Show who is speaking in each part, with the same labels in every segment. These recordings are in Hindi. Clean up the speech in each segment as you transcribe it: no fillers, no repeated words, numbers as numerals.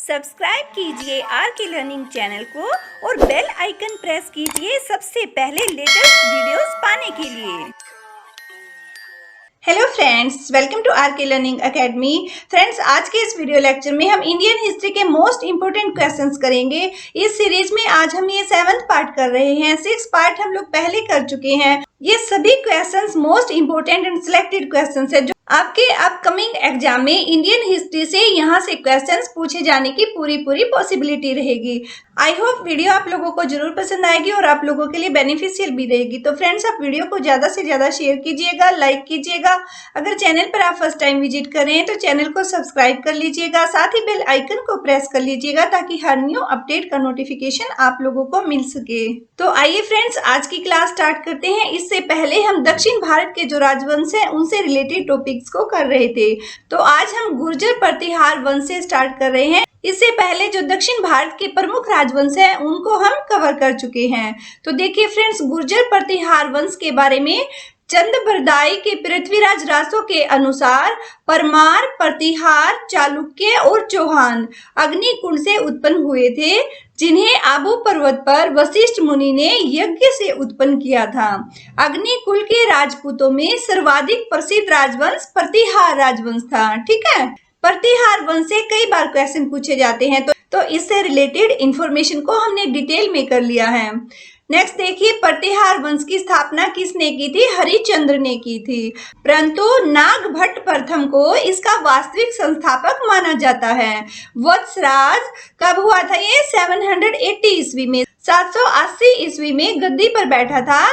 Speaker 1: सब्सक्राइब कीजिए आर के लर्निंग चैनल को और बेल आइकन प्रेस कीजिए सबसे पहले लेटेस्ट वीडियोस पाने के लिए।
Speaker 2: Hello friends, welcome to R K learning academy. Friends, आज के इस वीडियो लेक्चर में हम इंडियन हिस्ट्री के मोस्ट इंपोर्टेंट क्वेश्चंस करेंगे। इस सीरीज में आज हम ये 7th पार्ट कर रहे हैं। 6 पार्ट हम लोग पहले कर चुके हैं। ये सभी questions most important and selected questions है जो आपके अपकमिंग एग्जाम में इंडियन हिस्ट्री से यहाँ से क्वेश्चंस पूछे जाने की पूरी पॉसिबिलिटी रहेगी। आई होप वीडियो आप लोगों को जरूर पसंद आएगी और आप लोगों के लिए बेनिफिशियल भी रहेगी। तो फ्रेंड्स, आप वीडियो को ज्यादा से ज्यादा शेयर कीजिएगा, लाइक कीजिएगा। अगर चैनल पर आप फर्स्ट टाइम विजिट कर रहे हैं तो चैनल को सब्सक्राइब कर लीजिएगा, साथ ही बेल आइकन को प्रेस कर लीजिएगा ताकि हर न्यू अपडेट का नोटिफिकेशन आप लोगों को मिल सके। तो आइए फ्रेंड्स, आज की क्लास स्टार्ट करते हैं। इससे पहले हम दक्षिण भारत के जो राजवंश है उनसे रिलेटेड टॉपिक्स को कर रहे थे। तो आज हम गुर्जर प्रतिहार वंश से स्टार्ट कर रहे हैं। इससे पहले जो दक्षिण भारत के प्रमुख राजवंश हैं उनको हम कवर कर चुके हैं। तो देखिए फ्रेंड्स, गुर्जर प्रतिहार वंश के बारे में चंद्रबरदाई के पृथ्वीराज रासो के अनुसार परमार, प्रतिहार, चालुक्य और चौहान अग्निकुंड से उत्पन्न हुए थे, जिन्हें आबू पर्वत पर वशिष्ठ मुनि ने यज्ञ से उत्पन्न किया था। अग्निकुल के राजपूतों में सर्वाधिक प्रसिद्ध राजवंश प्रतिहार राजवंश था। ठीक है, प्रतिहार वंश से कई बार क्वेश्चन पूछे जाते हैं, तो इससे रिलेटेड इंफॉर्मेशन को हमने डिटेल में कर लिया है। नेक्स्ट देखिए, प्रतिहार वंश की स्थापना किसने की थी? हरिश्चंद्र ने की थी, परंतु नागभट्ट प्रथम को इसका वास्तविक संस्थापक माना जाता है। वत्सराज कब हुआ था? ये 780 ईस्वी में। 780 ईस्वी में गद्दी पर बैठा था।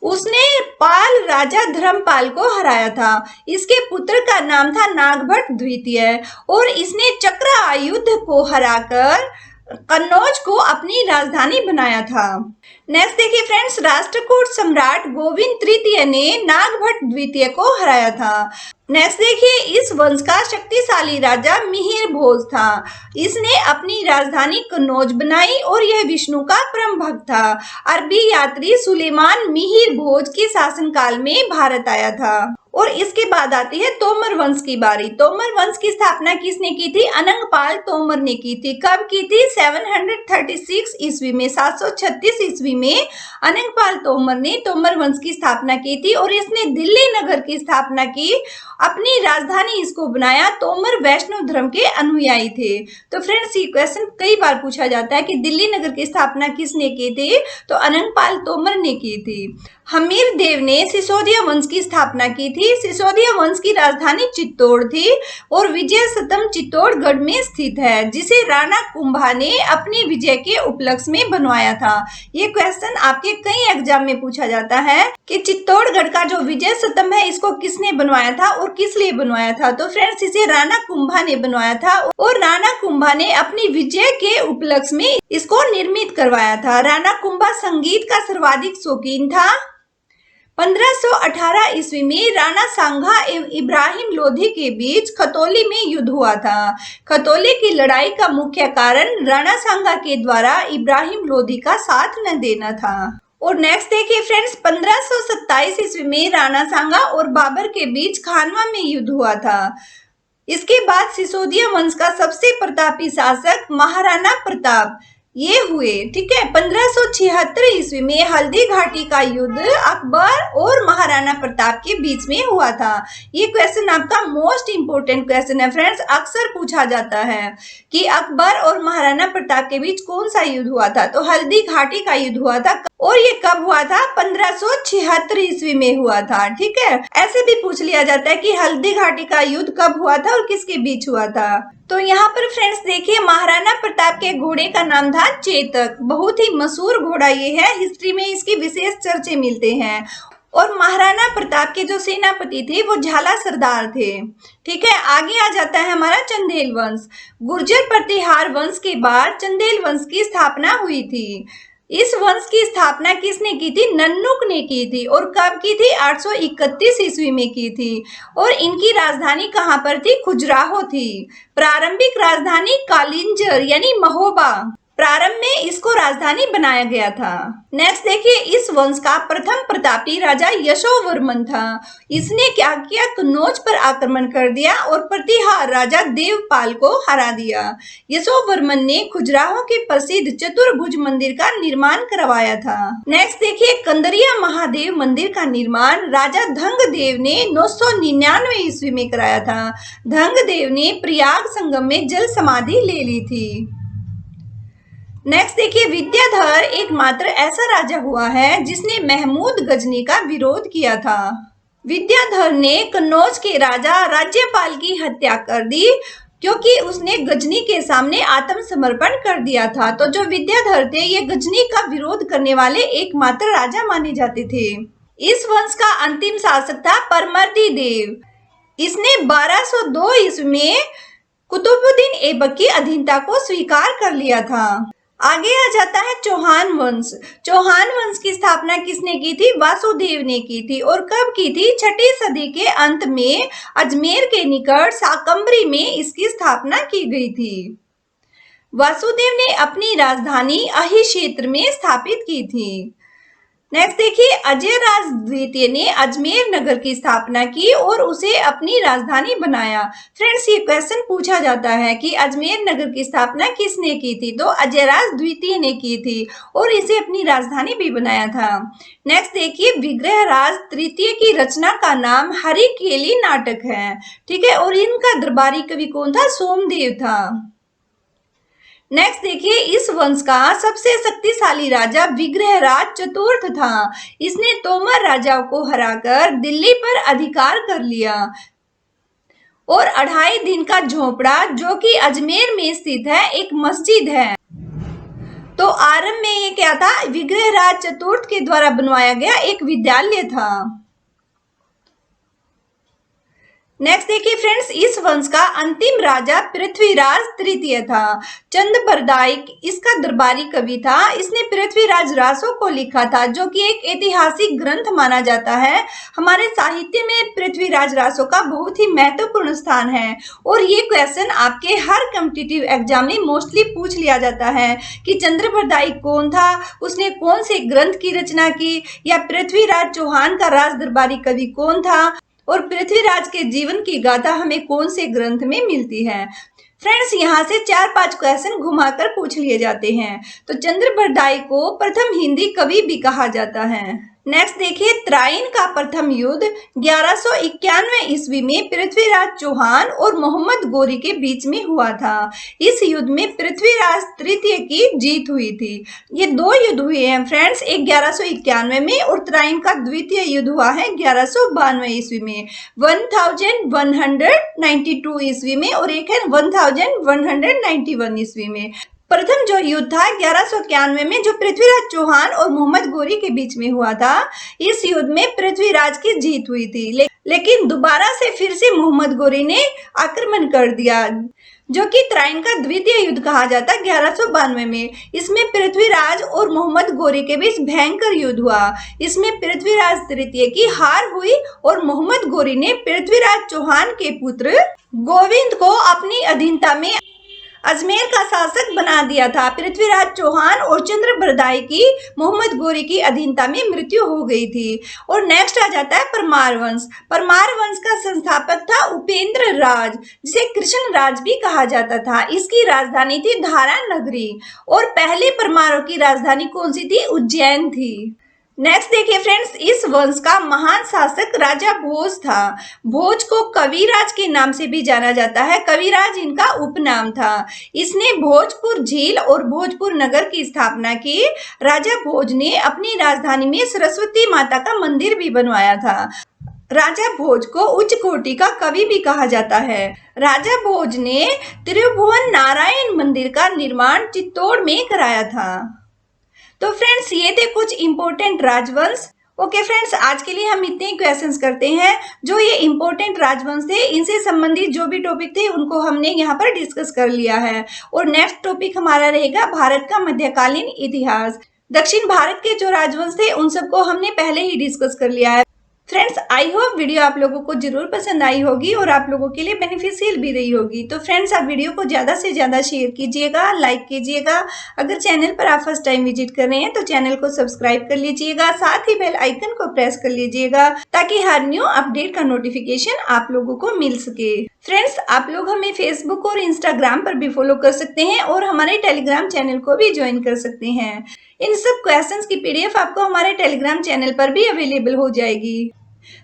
Speaker 2: उसने पाल राजा धर्मपाल को हराया था। इसके पुत्र का नाम था नागभट्ट द्वितीय और इसने चक्रायुध को हराकर कन्नौज को अपनी राजधानी बनाया था। नेक्स्ट देखिए फ्रेंड्स, राष्ट्रकूट सम्राट गोविंद तृतीय ने नागभट्ट द्वितीय को हराया था। नेक्स्ट देखिए, इस वंश का शक्तिशाली राजा मिहिर भोज था। इसने अपनी राजधानी कन्नौज बनाई और यह विष्णु का परम भक्त था। अरबी यात्री सुलेमान मिहिर भोज के शासनकाल में भारत आया था। और इसके बाद आती है तोमर वंश की बारी। तोमर वंश की स्थापना किसने की थी? अनंगपाल तोमर ने की थी। कब की थी? 736 ईस्वी में। 736 ईस्वी में अनंगपाल तोमर ने तोमर वंश की स्थापना की थी और इसने दिल्ली नगर की स्थापना की, अपनी राजधानी इसको बनाया। तोमर वैष्णव धर्म के अनुयायी थे। तो फ्रेंड्स, ये क्वेश्चन कई बार पूछा जाता है कि दिल्ली नगर की स्थापना किसने की थी? तो अनंगपाल तोमर ने की थी। हमीर देव ने सिसोदिया वंश की स्थापना की थी। सिसोदिया वंश की राजधानी चित्तौड़ थी और विजय स्तंभ चित्तौड़गढ़ में स्थित है, जिसे राणा कुंभा ने अपनी विजय के उपलक्ष्य में बनवाया था। ये क्वेश्चन आपके कई एग्जाम में पूछा जाता है कि चित्तौड़गढ़ का जो विजय स्तंभ है इसको किसने बनवाया था और किस लिए बनवाया था? तो फ्रेंड्स, इसे राणा कुंभा ने बनवाया था और राणा कुंभा ने अपनी विजय के उपलक्ष्य में इसको निर्मित करवाया था। राणा कुंभा संगीत का सर्वाधिक शौकीन था। 1518 ईस्वी में राणा सांगा एवं इब्राहिम लोधी के बीच खतौली में युद्ध हुआ था। खतौली की लड़ाई का मुख्य कारण राणा सांगा के द्वारा इब्राहिम लोधी का साथ न देना था। और नेक्स्ट देखिए फ्रेंड्स, 1527 ईस्वी में राणा सांगा और बाबर के बीच खानवा में युद्ध हुआ था। इसके बाद सिसोदिया वंश का सबसे प्रतापी शासक महाराणा प्रताप ये हुए। ठीक है, 1576 ईस्वी में हल्दी घाटी का युद्ध अकबर और महाराणा प्रताप के बीच में हुआ था। ये क्वेश्चन आपका मोस्ट इंपोर्टेंट क्वेश्चन है फ्रेंड्स। अक्सर पूछा जाता है कि अकबर और महाराणा प्रताप के बीच कौन सा युद्ध हुआ था? तो हल्दी घाटी का युद्ध हुआ था और ये कब हुआ था? 1576 ईस्वी में हुआ था। ठीक है, ऐसे भी पूछ लिया जाता है कि हल्दी घाटी का युद्ध कब हुआ था और किसके बीच हुआ था? तो यहाँ पर फ्रेंड्स देखिए, महाराणा प्रताप के घोड़े का नाम था चेतक। बहुत ही मशहूर घोड़ा ये है, हिस्ट्री में इसकी विशेष चर्चे मिलते हैं। और महाराणा प्रताप के जो सेनापति थे वो झाला सरदार थे। ठीक है, आगे आ जाता है हमारा चंदेल वंश। गुर्जर प्रतिहार वंश के बाद चंदेल वंश की स्थापना हुई थी। इस वंश की स्थापना किसने की थी? नन्नुक ने की थी। और कब की थी? 831 ईस्वी में की थी। और इनकी राजधानी कहाँ पर थी? खजुराहो थी। प्रारंभिक राजधानी कालिंजर यानी महोबा प्रारंभ में इसको राजधानी बनाया गया था। नेक्स्ट देखिए, इस वंश का प्रथम प्रतापी राजा यशोवर्मन था। इसने क्या किया, कन्नौज पर आक्रमण कर दिया और प्रतिहार राजा देवपाल को हरा दिया। यशोवर्मन ने खजुराहो के प्रसिद्ध चतुर्भुज मंदिर का निर्माण करवाया था। नेक्स्ट देखिए, कंदरिया महादेव मंदिर का निर्माण राजा धंगदेव ने 999 ईस्वी में कराया था। धंगदेव ने प्रयाग संगम में जल समाधि ले ली थी। नेक्स्ट देखिए, विद्याधर एकमात्र ऐसा राजा हुआ है जिसने महमूद गजनी का विरोध किया था। विद्याधर ने कन्नौज के राजा राज्यपाल की हत्या कर दी क्योंकि उसने गजनी के सामने आत्मसमर्पण कर दिया था। तो जो विद्याधर थे ये गजनी का विरोध करने वाले एकमात्र राजा माने जाते थे। इस वंश का अंतिम शासक था परमर्दी देव। इसने 1202 ईस्वी में कुतुबुद्दीन ऐबक की अधीनता को स्वीकार कर लिया था। आगे आ जाता है चौहान वंश। चौहान वंश की स्थापना किसने की थी, वासुदेव ने की थी। और कब की थी, 6ठी सदी के अंत में अजमेर के निकट साकंबरी में इसकी स्थापना की गई थी। वासुदेव ने अपनी राजधानी अहि क्षेत्र में स्थापित की थी। नेक्स्ट देखिए, अजयराज द्वितीय ने अजमेर नगर की स्थापना की और उसे अपनी राजधानी बनाया। फ्रेंड्स, ये क्वेश्चन पूछा जाता है कि अजमेर नगर की स्थापना किसने की थी, तो अजयराज द्वितीय ने की थी और इसे अपनी राजधानी भी बनाया था। नेक्स्ट देखिए, विग्रहराज तृतीय की रचना का नाम हरिकेली नाटक है, ठीक है, और इनका दरबारी कवि कौन था, सोमदेव था। नेक्स्ट देखिए, इस वंश का सबसे शक्तिशाली राजा विग्रहराज चतुर्थ था। इसने तोमर राजाओं को हराकर दिल्ली पर अधिकार कर लिया और 2.5 दिन का झोपड़ा जो कि अजमेर में स्थित है एक मस्जिद है। तो आरंभ में ये क्या था, विग्रहराज चतुर्थ के द्वारा बनवाया गया एक विद्यालय था। नेक्स्ट देखिए फ्रेंड्स, इस वंश का अंतिम राजा पृथ्वीराज तृतीय था। चंद्रबरदाई इसका दरबारी कवि था। इसने पृथ्वीराज रासो को लिखा था जो कि एक ऐतिहासिक ग्रंथ माना जाता है। हमारे साहित्य में पृथ्वीराज रासो का बहुत ही महत्वपूर्ण स्थान है और ये क्वेश्चन आपके हर कॉम्पिटिटिव एग्जाम में मोस्टली पूछ लिया जाता है कि चंद्रबरदाई कौन था, उसने कौन से ग्रंथ की रचना की, या पृथ्वीराज चौहान का राज दरबारी कवि कौन था, और पृथ्वीराज के जीवन की गाथा हमें कौन से ग्रंथ में मिलती है। फ्रेंड्स, यहाँ से 4-5 क्वेश्चन घुमाकर पूछ लिए जाते हैं। तो चंद्रबरदाई को प्रथम हिंदी कवि भी कहा जाता है। नेक्स्ट देखिए, त्राइन का प्रथम युद्ध 1191 ईस्वी में पृथ्वीराज चौहान और मोहम्मद गोरी के बीच में हुआ था। इस युद्ध में पृथ्वीराज तृतीय की जीत हुई थी। ये 2 युद्ध हुए हैं फ्रेंड्स, एक 1191 में और त्राइन का द्वितीय युद्ध हुआ है 1192 ईस्वी में, 1192 ईस्वी में, और एक है 1191 ईस्वी में। प्रथम जो युद्ध था 1191 में जो पृथ्वीराज चौहान और मोहम्मद गोरी के बीच में हुआ था, इस युद्ध में पृथ्वीराज की जीत हुई थी, लेकिन दोबारा से फिर से मोहम्मद गोरी ने आक्रमण कर दिया, जो कि त्राइन का द्वितीय युद्ध कहा जाता है 1192 में। इसमें पृथ्वीराज और मोहम्मद गोरी के बीच भयंकर युद्ध हुआ। इसमें पृथ्वीराज तृतीय की हार हुई और मोहम्मद गोरी ने पृथ्वीराज चौहान के पुत्र गोविंद को अपनी अधीनता में अजमेर का शासक बना दिया था। पृथ्वीराज चौहान और चंद्रबरदाई की मोहम्मद गोरी की अधीनता में मृत्यु हो गई थी। और नेक्स्ट आ जाता है परमार वंश। परमार वंश का संस्थापक था उपेंद्र राज, जिसे कृष्ण राज भी कहा जाता था। इसकी राजधानी थी धारा नगरी और पहले परमारों की राजधानी कौन सी थी, उज्जैन थी। नेक्स्ट देखिए फ्रेंड्स, इस वंश का महान शासक राजा भोज था। भोज को कविराज के नाम से भी जाना जाता है। कविराज इनका उपनाम था। इसने भोजपुर झील और भोजपुर नगर की स्थापना की। राजा भोज ने अपनी राजधानी में सरस्वती माता का मंदिर भी बनवाया था। राजा भोज को उच्च कोटि का कवि भी कहा जाता है। राजा भोज ने त्रिभुवन नारायण मंदिर का निर्माण चित्तौड़ में कराया था। तो फ्रेंड्स, ये थे कुछ इंपॉर्टेंट राजवंश। ओके फ्रेंड्स, आज के लिए हम इतने ही क्वेश्चंस करते हैं। जो ये इंपॉर्टेंट राजवंश थे, इनसे संबंधित जो भी टॉपिक थे उनको हमने यहाँ पर डिस्कस कर लिया है। और नेक्स्ट टॉपिक हमारा रहेगा भारत का मध्यकालीन इतिहास। दक्षिण भारत के जो राजवंश थे उन सबको हमने पहले ही डिस्कस कर लिया है। फ्रेंड्स आई होप वीडियो आप लोगों को जरूर पसंद आई होगी और आप लोगों के लिए बेनिफिशियल भी रही होगी। तो फ्रेंड्स आप वीडियो को ज़्यादा से ज़्यादा शेयर कीजिएगा, लाइक कीजिएगा। अगर चैनल पर आप फर्स्ट टाइम विजिट कर रहे हैं तो चैनल को सब्सक्राइब कर लीजिएगा, साथ ही बेल आइकन को प्रेस कर लीजिएगा ताकि हर न्यू अपडेट का नोटिफिकेशन आप लोगों को मिल सके। फ्रेंड्स आप लोग हमें फेसबुक और इंस्टाग्राम पर भी फॉलो कर सकते हैं और हमारे टेलीग्राम चैनल को भी ज्वाइन कर सकते हैं। इन सब क्वेश्चंस की पीडीएफ आपको हमारे टेलीग्राम चैनल पर भी अवेलेबल हो जाएगी।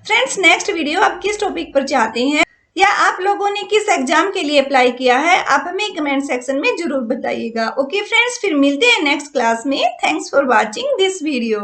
Speaker 2: फ्रेंड्स नेक्स्ट वीडियो आप किस टॉपिक पर चाहते हैं या आप लोगों ने किस एग्जाम के लिए अप्लाई किया है, आप हमें कमेंट सेक्शन में जरूर बताइएगा। ओके फ्रेंड्स, फिर मिलते हैं नेक्स्ट क्लास में। Thanks for watching this video.